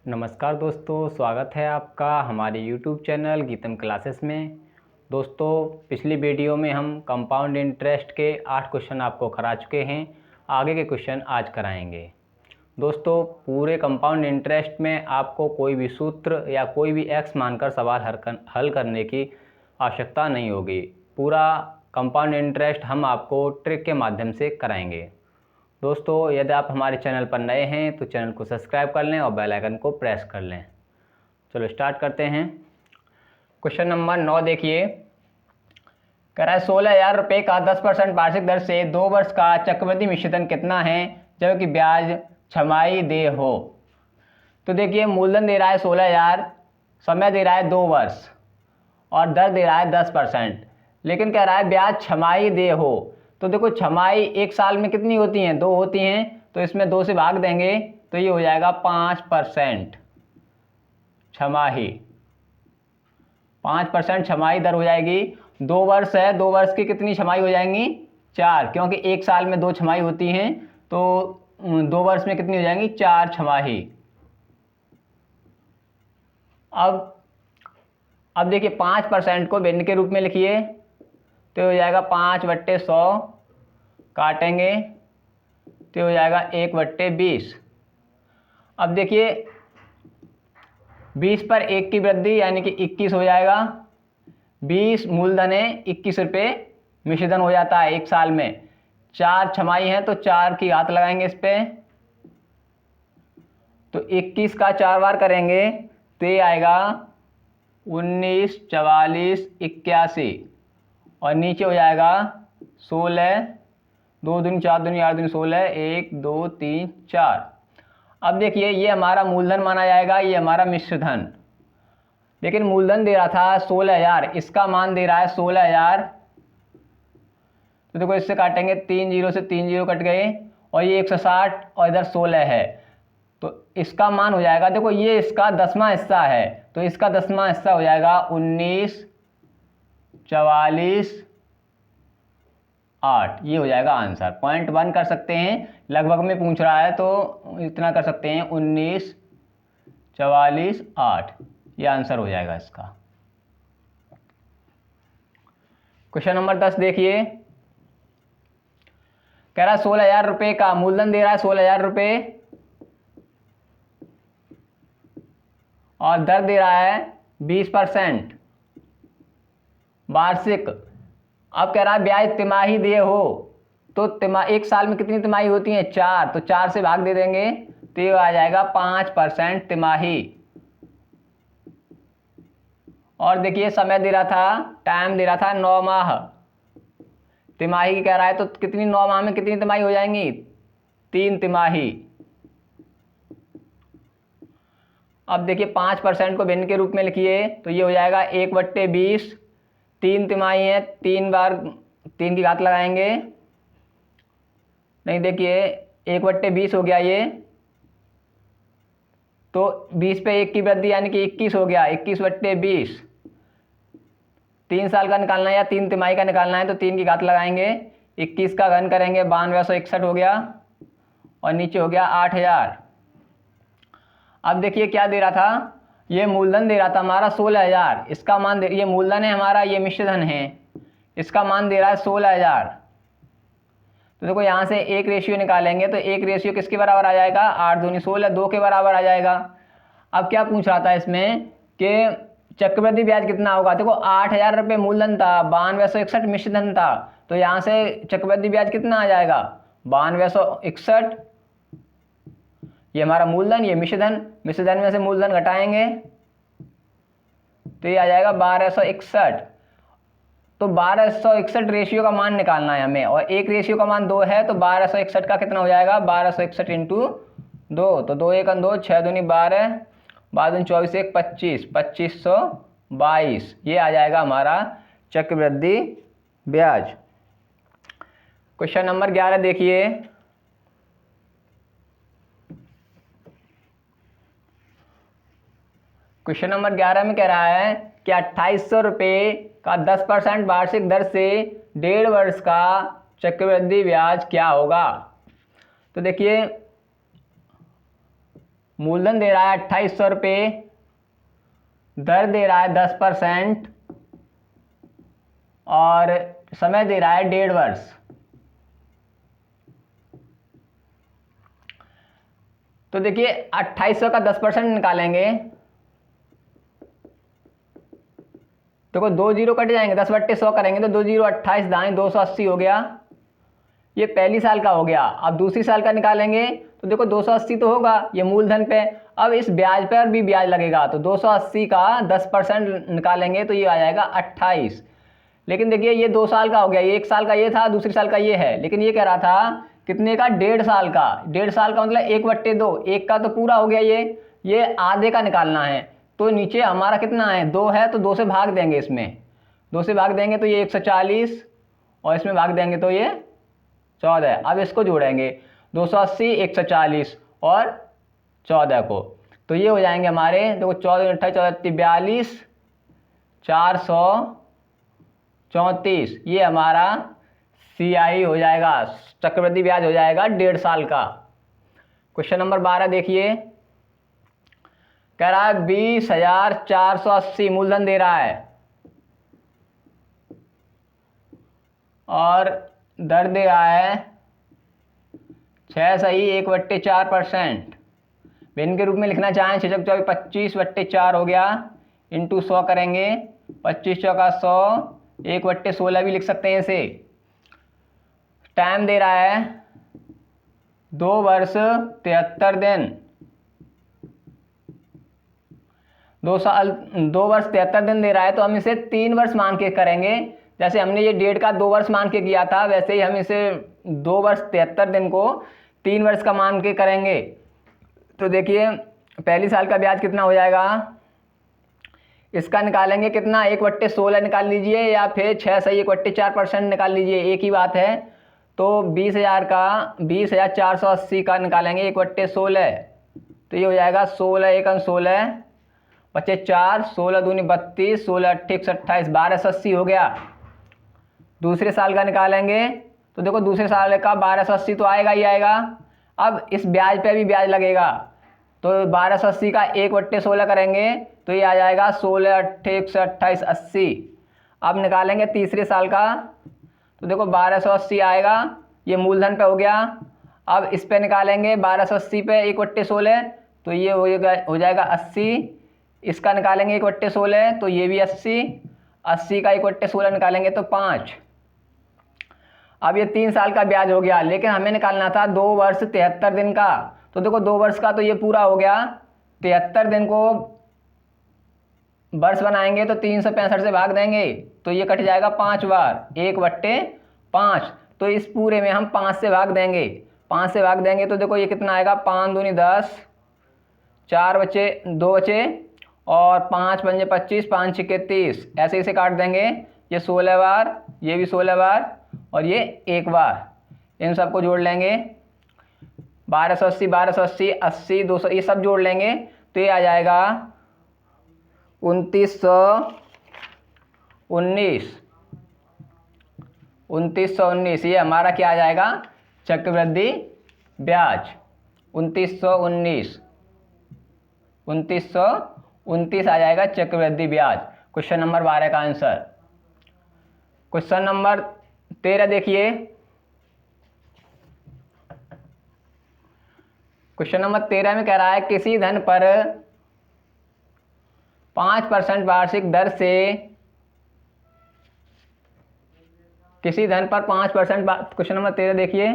नमस्कार दोस्तों, स्वागत है आपका हमारे YouTube चैनल गीतम क्लासेस में। दोस्तों, पिछली वीडियो में हम कंपाउंड इंटरेस्ट के 8 क्वेश्चन आपको करा चुके हैं। आगे के क्वेश्चन आज कराएंगे। दोस्तों, पूरे कंपाउंड इंटरेस्ट में आपको कोई भी सूत्र या कोई भी एक्स मानकर सवाल हल करने की आवश्यकता नहीं होगी। पूरा कंपाउंड इंटरेस्ट हम आपको ट्रिक के माध्यम से कराएंगे। दोस्तों, यदि आप हमारे चैनल पर नए हैं तो चैनल को सब्सक्राइब कर लें और बेल आइकन को प्रेस कर लें। चलो स्टार्ट करते हैं। क्वेश्चन नंबर 9 देखिए, कह रहा है 16,000 रुपये का 10% वार्षिक दर से 2 वर्ष का चक्रवृद्धि मिश्रधन कितना है जबकि ब्याज छमाही देय हो। तो देखिए, मूलधन दे रहा है 16,000, समय दे रहा है 2 वर्ष और दर दे रहा है 10%, लेकिन कह रहा है ब्याज छमाही देय हो। तो देखो, छमाही एक साल में कितनी होती हैं? 2 होती हैं, तो इसमें 2 से भाग देंगे तो ये हो जाएगा 5%। छमाही 5% छमाही दर हो जाएगी। 2 वर्ष है, 2 वर्ष की कितनी छमाही हो जाएंगी? 4, क्योंकि एक साल में 2 छमाही होती हैं, तो 2 वर्ष में कितनी हो जाएंगी? 4 छमाही। अब देखिए, 5% को भिन्न के रूप में लिखिए तो हो जाएगा 5/100, काटेंगे तो हो जाएगा 1/20। अब देखिए, 20 पर 1 की वृद्धि यानी कि 21 हो जाएगा। 20 मूलधन है, 21 रुपये मिश्रधन हो जाता है एक साल में। 4 छमाही है तो 4 की घात लगाएंगे इस पे, तो 21 का 4 बार करेंगे तो ये आएगा 19, 44, 81 और नीचे हो जाएगा 16, 2 दूनी 4 दूनी 8 दूनी 16, 1 2 3 4। अब देखिए, ये हमारा मूलधन माना जाएगा, ये हमारा मिश्रधन। लेकिन मूलधन दे रहा था 16,000, इसका मान दे रहा है 16,000। तो देखो, इससे काटेंगे 3 0 से 3 0 कट गए और ये 160 और इधर 16 है, तो इसका मान हो जाएगा, देखो ये इसका 10वां हिस्सा है, तो इसका 10वां हिस्सा हो जाएगा 19, 44, 8। ये हो जाएगा आंसर। 0.1 कर सकते हैं, लगभग में पूछ रहा है तो इतना कर सकते हैं, 19, 44, 8। ये आंसर हो जाएगा इसका। क्वेश्चन नंबर 10 देखिए, कह रहा है 16,000 रुपये का मूलधन दे रहा है 16,000 रुपये और दर दे रहा है 20% वार्षिक। अब कह रहा है ब्याज तिमाही देय हो। तो एक साल में कितनी तिमाही होती है? 4, तो 4 से भाग दे देंगे तो ये आ जाएगा 5% तिमाही। और देखिए, समय दे रहा था, टाइम दे रहा था 9 माह। तिमाही की कह रहा है तो कितनी 9 माह में कितनी तिमाही हो जाएंगी? 3 तिमाही। अब देखिए, 5% को भिन्न के रूप में लिखिए तो ये हो जाएगा 1/20। 3 तिमाही है, 3 बार 3 की घात लगाएंगे, नहीं देखिए 1/20 हो गया ये, तो 20 पे 1 की वृद्धि यानी कि 21 हो गया। 21/20 3 साल का निकालना है या 3 तिमाही का निकालना है तो 3 की घात लगाएंगे, 21 का घन करेंगे 9261 हो गया और नीचे हो गया 8,000। अब देखिए, क्या दे रहा था? ये मूलधन दे रहा था हमारा 16,000, इसका मान ये मूलधन है हमारा, ये मिश्रधन है, इसका मान दे रहा है 16,000। तो देखो, यहाँ से एक रेशियो निकालेंगे तो एक रेशियो किसके बराबर आ जाएगा? 8 दूनी 16, 2 के बराबर आ जाएगा। अब क्या पूछ रहा था इसमें कि चक्रवृद्धि ब्याज कितना होगा? देखो, 8,000 रुपये मूलधन था, 9261 मिश्रधन था, तो यहाँ से चक्रवृद्धि ब्याज कितना आ जाएगा? 9261। ये हमारा मूलधन, ये मिश्रधन, मिश्रधन में से मूलधन घटाएंगे तो ये आ जाएगा 1261। तो 1261 रेशियो का मान निकालना है हमें, और एक रेशियो का मान 2 है, तो 1261 का कितना हो जाएगा? 1261 इंटू 2, तो 2 1 2, 6 दूनी 12, 12 24 1 25, 2522। ये आ जाएगा हमारा चक्रवृद्धि ब्याज। क्वेश्चन नंबर 11 देखिए, क्वेश्चन नंबर 11 में कह रहा है कि 2800 रुपये का 10% वार्षिक दर से 1.5 वर्ष का चक्रवृद्धि ब्याज क्या होगा। तो देखिए, मूलधन दे रहा है 2800 रुपये, दर दे रहा है 10% और समय दे रहा है 1.5 वर्ष। तो देखिए 2800 का 10% निकालेंगे, देखो 2 जीरो कट जाएंगे, 10/100 करेंगे तो 2 जीरो 28 दाएं 280 हो गया। ये पहली साल का हो गया। अब दूसरी साल का निकालेंगे तो देखो 280 तो होगा ये मूलधन पे, अब इस ब्याज पर भी ब्याज लगेगा तो 280 का 10% निकालेंगे तो ये आ जाएगा 28। लेकिन देखिए ये 2 साल का हो गया, ये 1 साल का ये था, दूसरी साल का ये है, लेकिन ये कह रहा था कितने का, 1.5 साल का। 1.5 साल का मतलब 1/2, 1 का तो पूरा हो गया, ये आधे का निकालना है। तो नीचे हमारा कितना है, 2 है तो 2 से भाग देंगे, इसमें 2 से भाग देंगे तो ये 140 और इसमें भाग देंगे तो ये 14। अब इसको जोड़ेंगे 280, 140 और 14 को, तो ये हो जाएंगे हमारे, देखो 14, 28, 14, 42, 434, ये हमारा CI हो जाएगा, चक्रवृद्धि ब्याज हो जाएगा 1.5 साल का। क्वेश्चन नंबर 12 देखिए, कह रहा है 20,480 मूलधन दे रहा है और दर दे रहा है 6 सही 1/4%। भिन्न के रूप में लिखना चाहें 6 चौक 25/4 हो गया, इंटू 100 करेंगे, 25 चौका 100, 1/16 भी लिख सकते हैं इसे। टाइम दे रहा है 2 वर्ष 73 दिन, 2 वर्ष 73 दिन दे रहा है तो हम इसे 3 वर्ष मान के करेंगे। जैसे हमने ये डेट का 2 वर्ष मान के किया था, वैसे ही हम इसे 2 वर्ष 73 दिन को 3 वर्ष का मान के करेंगे। तो देखिए पहली साल का ब्याज कितना हो जाएगा, इसका निकालेंगे कितना, 1/16 निकाल लीजिए या फिर 6 सही 1/4% निकाल लीजिए, एक ही बात है। तो 20,000 का 20,480 का निकालेंगे 1/16, तो ये हो जाएगा 16 1 16 बचे 4, 16 दूनी 32, 16 8 28, 1280 हो गया। दूसरे साल का निकालेंगे तो देखो दूसरे साल का 1280 तो आएगा ही आएगा। अब इस ब्याज पे भी ब्याज लगेगा तो 1280 का 1/16 करेंगे तो ये आ जाएगा 16 8 128 80। अब निकालेंगे तीसरे साल का तो देखो 1280 आएगा, ये मूलधन पे हो गया। अब इस पे निकालेंगे 1280 पे 1/16 तो ये हो जाएगा 80। इसका निकालेंगे 1/16 तो ये भी 80, 80 का 1/16 निकालेंगे तो 5। अब ये 3 साल का ब्याज हो गया, लेकिन हमें निकालना था 2 वर्ष 73 दिन का। तो देखो 2 वर्ष का तो ये पूरा हो गया, 73 दिन को वर्ष बनाएंगे तो 365 से भाग देंगे तो ये कट जाएगा 5 बार, 1/5। तो इस पूरे में हम 5 से भाग देंगे, 5 से भाग देंगे तो देखो ये कितना आएगा, 5 दूनी 10, 4 बचे 2 बचे और 5 पंजे 25, 5 छिके 30, ऐसे इसे काट देंगे। ये 16 बार, ये भी 16 बार और ये 1 बार, इन सबको जोड़ लेंगे 1280, 1280, 80, 200 ये सब जोड़ लेंगे तो ये आ जाएगा 2919, ये हमारा क्या आ जाएगा, चक्रवृद्धि ब्याज 2919 आ जाएगा चक्रवृद्धि ब्याज। क्वेश्चन नंबर 12 का आंसर। क्वेश्चन नंबर 13 देखिए, क्वेश्चन नंबर 13 में कह रहा है किसी धन पर 5% वार्षिक दर से, किसी धन पर 5%, क्वेश्चन नंबर 13 देखिए,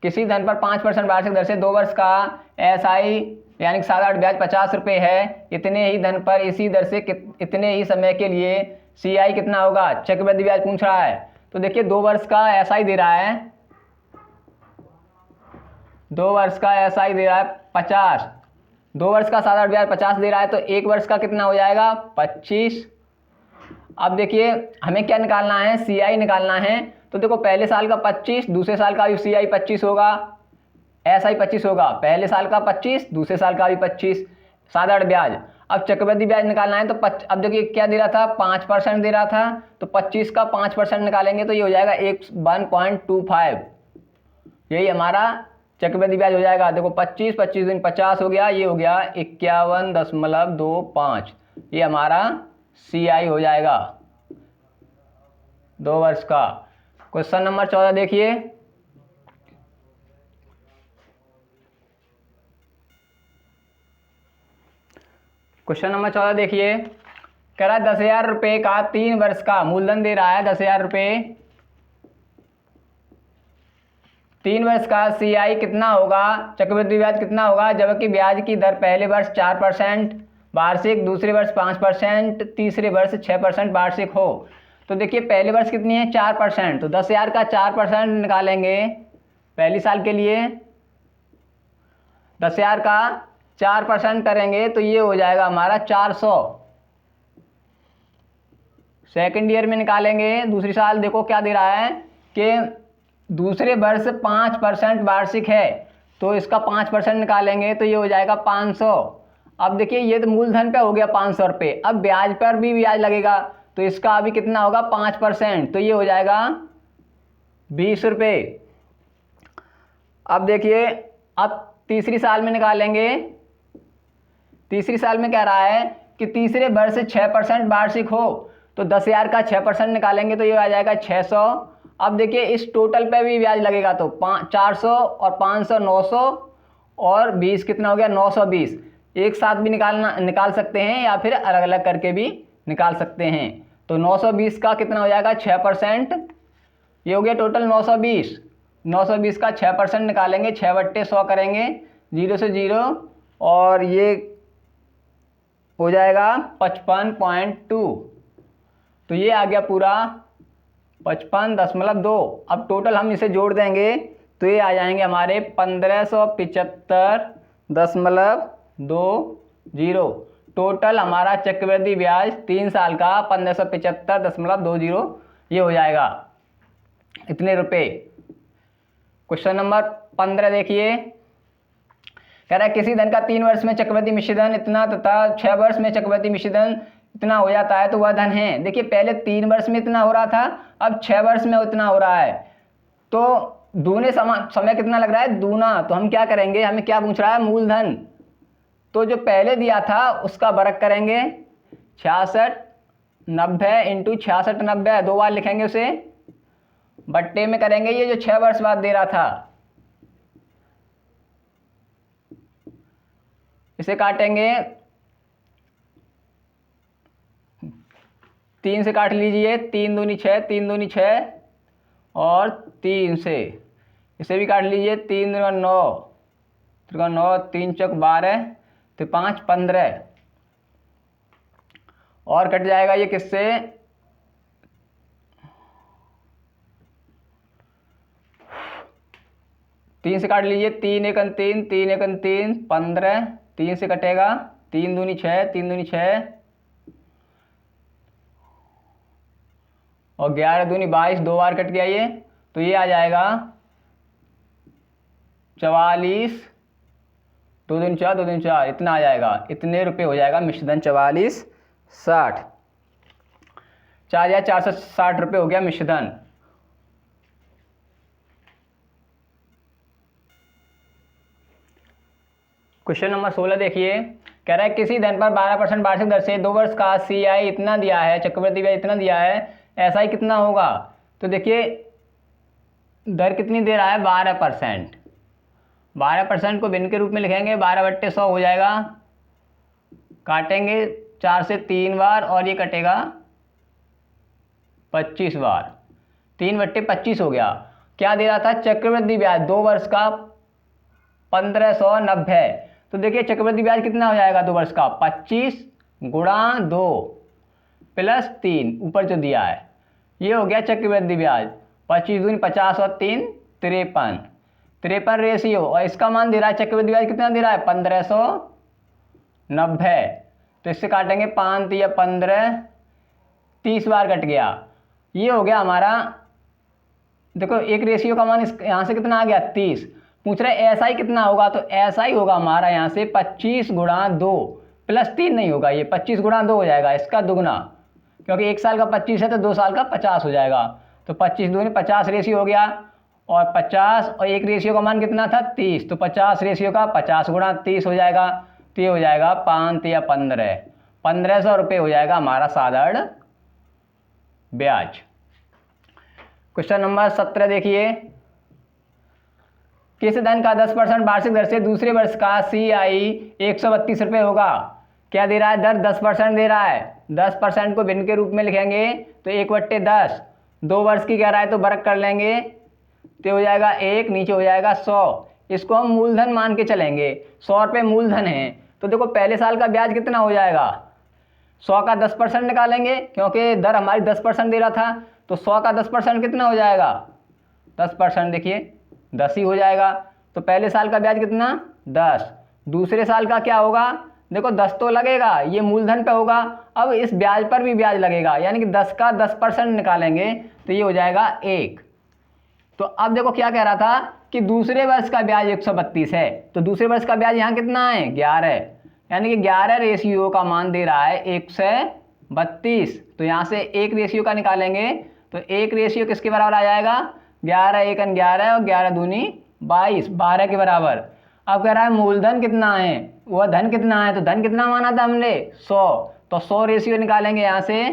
किसी धन पर 5% वार्षिक दर से 2 वर्ष का SI यानी साधारण ब्याज 50 रुपये है, इतने ही धन पर इसी दर से इतने ही समय के लिए CI कितना होगा, चक्रवृद्धि ब्याज पूछ रहा है। तो देखिए 2 वर्ष का SI दे रहा है, 2 वर्ष का SI दे रहा है 50, 2 वर्ष का साधारण ब्याज 50 दे रहा है तो 1 वर्ष का कितना हो जाएगा 25। अब देखिए हमें क्या निकालना है, CI निकालना है। तो देखो पहले साल का 25, दूसरे साल का भी CI 25 होगा, SI 25 होगा, पहले साल का 25, दूसरे साल का भी 25 साधारण ब्याज। अब चक्रवृद्धि ब्याज निकालना है तो अब देखिए क्या दे रहा था, 5% दे रहा था तो 25 का 5% निकालेंगे तो ये हो जाएगा 1.25, यही हमारा चक्रवृद्धि ब्याज हो जाएगा, देखो 25, 25 दूनी 50 हो गया, ये हो गया 51.25, ये हमारा CI हो जाएगा 2 वर्ष का। क्वेश्चन नंबर 14 देखिए, क्वेश्चन नंबर 14 देखिए, कह रहा है 10,000 रुपये का 3 वर्ष का मूलधन दे रहा है, 10,000 रुपये, 3 वर्ष का CI कितना होगा, चक्रवृद्धि ब्याज कितना होगा, जबकि ब्याज की दर पहले वर्ष 4% वार्षिक, दूसरे वर्ष 5%, तीसरे वर्ष 6% वार्षिक हो। तो देखिए पहले वर्ष कितनी है, 4%, तो 10,000 का 4% निकालेंगे पहली साल के लिए, 10,000 का 4% करेंगे तो ये हो जाएगा हमारा 400। सेकेंड ईयर में निकालेंगे, दूसरी साल देखो क्या दे रहा है कि दूसरे वर्ष 5% वार्षिक है, तो इसका 5% निकालेंगे तो ये हो जाएगा 500। अब देखिए ये तो मूलधन पे हो गया 500 रुपये, अब ब्याज पर भी ब्याज लगेगा, तो इसका अभी कितना होगा 5%, तो ये हो जाएगा 20 रुपये। अब देखिए अब तीसरी साल में निकालेंगे, तीसरी साल में कह रहा है कि तीसरे वर्ष 6% वार्षिक हो, तो 10,000 का 6% निकालेंगे तो ये आ जाएगा 600। अब देखिए इस टोटल पे भी ब्याज लगेगा, तो 400 और 500 900 और 20 कितना हो गया 920, एक साथ भी निकाल सकते हैं या फिर अलग अलग करके भी निकाल सकते हैं। तो 920 का कितना हो जाएगा 6%, ये हो गया टोटल 920। 920 का 6% निकालेंगे, 6/100 करेंगे, 0 से 0, और ये हो जाएगा 55.2, तो ये आ गया पूरा 55.2। अब टोटल हम इसे जोड़ देंगे तो ये आ जाएंगे हमारे 1575.20। टोटल हमारा चक्रवृद्धि ब्याज 3 साल का 1575.20 ये हो जाएगा इतने रुपए। क्वेश्चन नंबर 15 देखिए, कह रहा है किसी धन का 3 वर्ष में चक्रवृद्धि मिश्रधन इतना तथा 6 वर्ष में चक्रवृद्धि मिश्रधन इतना हो जाता है तो वह धन है। देखिए पहले 3 वर्ष में इतना हो रहा था, अब 6 वर्ष में उतना हो रहा है, तो दूने समय कितना लग रहा है, दूना। तो हम क्या करेंगे, हमें क्या पूछ रहा है, मूलधन, तो जो पहले दिया था उसका वर्ग करेंगे, 6690 इंटू 6690, 2 बार लिखेंगे उसे, बट्टे में करेंगे ये जो 6 वर्ष बाद दे रहा था, इसे काटेंगे, 3 से काट लीजिए, 3 दूनी 6, 3 दूनी 6 और 3 से, इसे भी काट लीजिए, 3 दूना 9, 9, 3 चौक 12, तो 5 15, और कट जाएगा ये किससे, 3 से काट लीजिए, 3 1 3, 3 1 3, 15, 3 से कटेगा, 3 दूनी 6, 3 दूनी 6 और 11 दूनी 22, 2 बार कट गया ये, तो ये आ जाएगा 44, 2 दूनी 4, 2 दूनी 4, इतना आ जाएगा, इतने रुपए हो जाएगा मिश्रधन 4460, 4,460 रुपये हो गया मिश्रधन। क्वेश्चन नंबर 16 देखिए, कह रहा है किसी धन पर 12% वार्षिक दर से 2 वर्ष का CI इतना दिया है, चक्रवृद्धि ब्याज इतना दिया है, ऐसा ही कितना होगा। तो देखिए दर कितनी दे रहा है, 12%, 12% को भिन्न के रूप में लिखेंगे, 12/100 हो जाएगा, काटेंगे 4 से 3 बार और ये कटेगा 25 बार, 3/25 हो गया। क्या दे रहा था, चक्रवृद्धि ब्याज 2 वर्ष का 1590, तो देखिए चक्रवृद्धि ब्याज कितना हो जाएगा 2 वर्ष का, 25 गुणा 2 प्लस 3 ऊपर जो दिया है, ये हो गया चक्रवृद्धि ब्याज, 25 दूनी 50 और 3 53, 53 रेशियो, और इसका मान दे रहा है चक्रवृद्धि ब्याज कितना दे रहा है 1590, तो इससे काटेंगे 5 या 15, 30 बार कट गया, ये हो गया हमारा, देखो एक रेशियो का मान यहाँ से कितना आ गया 30, पूछ रहे ऐसा ही कितना होगा, तो ऐसा ही होगा हमारा यहाँ से 25 गुणा 2 प्लस 3 नहीं होगा, ये 25 गुणा 2 हो जाएगा, इसका दुगना, क्योंकि 1 साल का 25 है तो 2 साल का 50 हो जाएगा, तो 25 दूनी 50 रेशियो हो गया, और 50 और एक रेशियो का मान कितना था 30, तो 50 रेशियो का 50 गुणा 30 हो जाएगा, तो ये हो जाएगा 5 या 1500 रुपये हो जाएगा हमारा साधारण ब्याज। क्वेश्चन नंबर 17 देखिए, किस धन का 10% वार्षिक दर से दूसरे वर्ष का CI 132 रुपये होगा। क्या दे रहा है, दर 10% दे रहा है। 10% को भिन्न के रूप में लिखेंगे तो 1/10, 2 वर्ष की कह रहा है तो वर्ग कर लेंगे, तो हो जाएगा 1, नीचे हो जाएगा 100। इसको हम मूलधन मान के चलेंगे, 100 रुपये मूलधन है। तो देखो पहले साल का ब्याज कितना हो जाएगा, 100 का 10% निकालेंगे क्योंकि दर हमारी 10% दे रहा था, तो 100 का 10% कितना हो जाएगा 10%, देखिए 10 ही हो जाएगा। तो पहले साल का ब्याज कितना 10, दूसरे साल का क्या होगा, देखो 10 तो लगेगा, ये मूलधन पे होगा, अब इस ब्याज पर भी ब्याज लगेगा, यानी कि 10 का 10% निकालेंगे तो ये हो जाएगा 1। तो अब देखो क्या कह रहा था कि दूसरे वर्ष का ब्याज 132 है, तो दूसरे वर्ष का ब्याज यहाँ कितना है 11, यानी कि 11 रेशियो का मान दे रहा है 132। तो यहाँ से 1 रेशियो का निकालेंगे तो 1 रेशियो किसके बराबर आ जाएगा, 11 1 11 और 11 दूनी 22, 12 के बराबर। अब कह रहा है मूलधन कितना है, वह धन कितना है, तो धन कितना माना था हमने 100, तो 100 रेशियो निकालेंगे यहाँ से,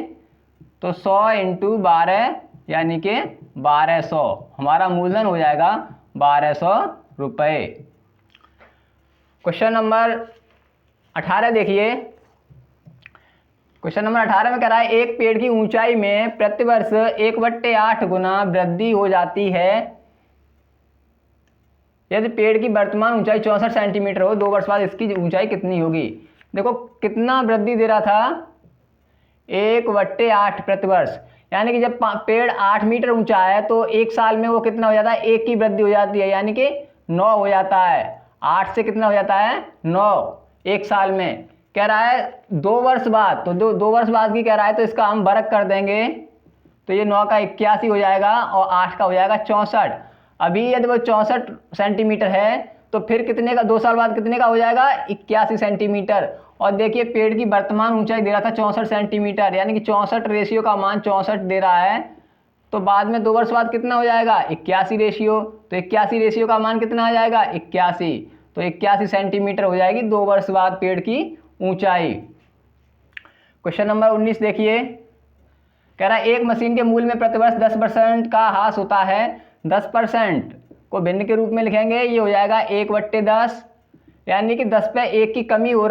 तो 100 × 12 यानी कि 1200, हमारा मूलधन हो जाएगा 1200 रुपये। क्वेश्चन नंबर 18 देखिए, क्वेश्चन नंबर 18 में कह रहा है एक पेड़ की ऊंचाई में प्रतिवर्ष 1/8 गुना वृद्धि हो जाती है यदि पेड़ की वर्तमान ऊंचाई 64 सेंटीमीटर हो, 2 वर्ष बाद इसकी ऊंचाई कितनी होगी। देखो कितना वृद्धि दे रहा था 1/8 प्रतिवर्ष, यानी कि जब पेड़ 8 मीटर ऊंचा है तो 1 साल में वो कितना हो जाता है, 1 की वृद्धि हो जाती है, यानी कि 9 हो जाता है। 8 से कितना हो जाता है 9 1 साल में। कह रहा है 2 वर्ष बाद, तो 2 वर्ष बाद की कह रहा है तो इसका हम वर्ग कर देंगे, तो ये 9 का 81 हो जाएगा और 8 का हो जाएगा 64। अभी यदि वो 64 सेंटीमीटर है तो फिर कितने का 2 साल बाद कितने का हो जाएगा 81 सेंटीमीटर। और देखिए पेड़ की वर्तमान ऊंचाई दे रहा था 64 सेंटीमीटर, यानी कि 64 रेशियो का मान 64 दे रहा है, तो बाद में 2 वर्ष बाद कितना हो जाएगा 81 रेशियो, तो 81 रेशियो का मान कितना आ जाएगा 81, तो 81 सेंटीमीटर हो जाएगी 2 वर्ष बाद पेड़ की ऊंचाई। क्वेश्चन नंबर 19 देखिए, कह रहा है एक मशीन के मूल्य में प्रतिवर्ष 10% का ह्रास होता है। 10% को भिन्न के रूप में लिखेंगे, ये हो जाएगा 1/10, यानी कि 10 पे 1 की कमी हो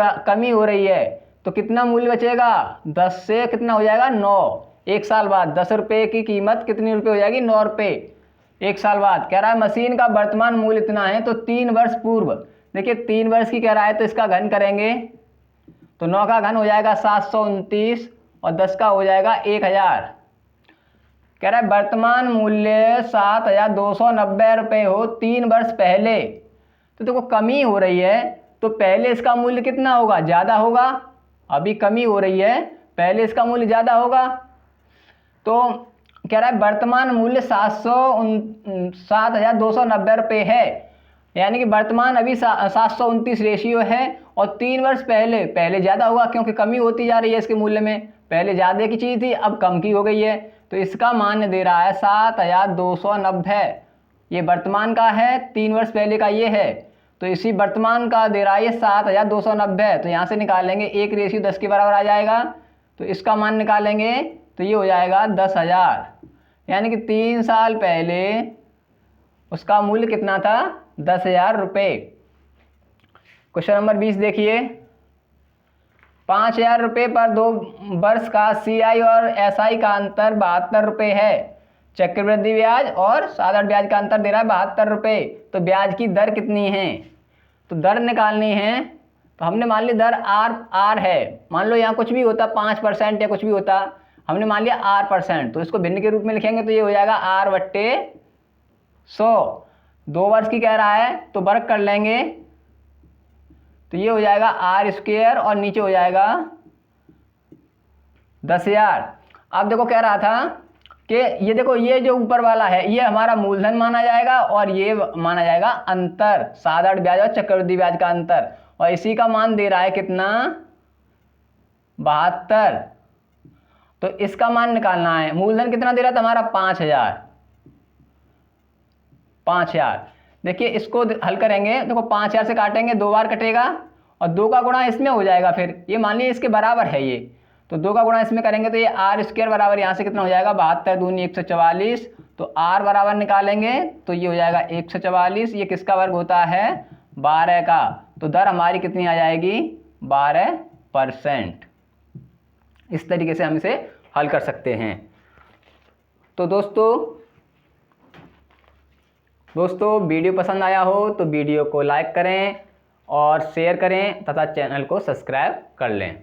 रही है, तो कितना मूल्य बचेगा 10 से कितना हो जाएगा 9। 1 साल बाद 10 रुपये की कीमत कितनी रुपये हो जाएगी 9 रुपये 1 साल बाद। कह रहा है मशीन का वर्तमान मूल्य इतना है, तो 3 वर्ष पूर्व, देखिए 3 वर्ष की कह रहा है तो इसका घन करेंगे, तो 9 का घन हो जाएगा 729 और 10 का हो जाएगा 1000। कह रहा है वर्तमान मूल्य 7290 रुपये हो 3 वर्ष पहले, तो देखो कमी हो रही है, तो पहले इसका मूल्य कितना होगा ज़्यादा होगा, अभी कमी हो रही है पहले इसका मूल्य ज़्यादा होगा। तो कह रहा है वर्तमान मूल्य 7290 रुपये है, यानी कि वर्तमान अभी 729 रेशियो है, और 3 वर्ष पहले ज़्यादा होगा क्योंकि कमी होती जा रही है इसके मूल्य में, पहले ज़्यादा की चीज़ थी अब कम की हो गई है, तो इसका मान दे रहा है 7290। ये वर्तमान का है, 3 वर्ष पहले का ये है, तो इसी वर्तमान का दे रहा है ये 7290। तो यहाँ से निकालेंगे 1 रेशियो 10 के बराबर आ जाएगा, तो इसका मान निकालेंगे तो ये हो जाएगा 10,000, यानी कि 3 साल पहले उसका मूल्य कितना था 10,000 रुपये। क्वेश्चन नंबर 20 देखिए, 5000 रुपये पर 2 वर्ष का CI और SI का अंतर 72 रुपये है। चक्रवृद्धि ब्याज और साधारण ब्याज का अंतर दे रहा है 72 रुपये, तो ब्याज की दर कितनी है, तो दर निकालनी है। तो हमने मान लिया दर R है, मान लो यहाँ कुछ भी होता 5% या कुछ भी होता, हमने मान लिया R%, तो इसको भिन्न के रूप में लिखेंगे तो ये हो जाएगा R/100। 2 वर्ष की कह रहा है तो वर्ग कर लेंगे, तो ये हो जाएगा R² और नीचे हो जाएगा 10,000। अब देखो कह रहा था कि ये देखो ये जो ऊपर वाला है ये हमारा मूलधन माना जाएगा और ये माना जाएगा अंतर, साधारण ब्याज और चक्रवृद्धि ब्याज का अंतर, और इसी का मान दे रहा है कितना 72। तो इसका मान निकालना है, मूलधन कितना दे रहा था हमारा 5000, 5000। देखिए इसको हल करेंगे, देखो 5000 से काटेंगे 2 बार कटेगा और 2 का गुणा इसमें हो जाएगा। फिर ये मान लीजिए इसके बराबर है ये, तो 2 का गुणा इसमें करेंगे तो ये आर स्क्वायर बराबर यहाँ से कितना हो जाएगा 72 दूनी 144। तो आर बराबर निकालेंगे तो ये हो जाएगा 144। ये किसका वर्ग होता है 12 का। तो दर हमारी कितनी आ जाएगी 12%। इस तरीके से हम इसे हल कर सकते हैं। तो दोस्तों वीडियो पसंद आया हो तो वीडियो को लाइक करें और शेयर करें तथा चैनल को सब्सक्राइब कर लें।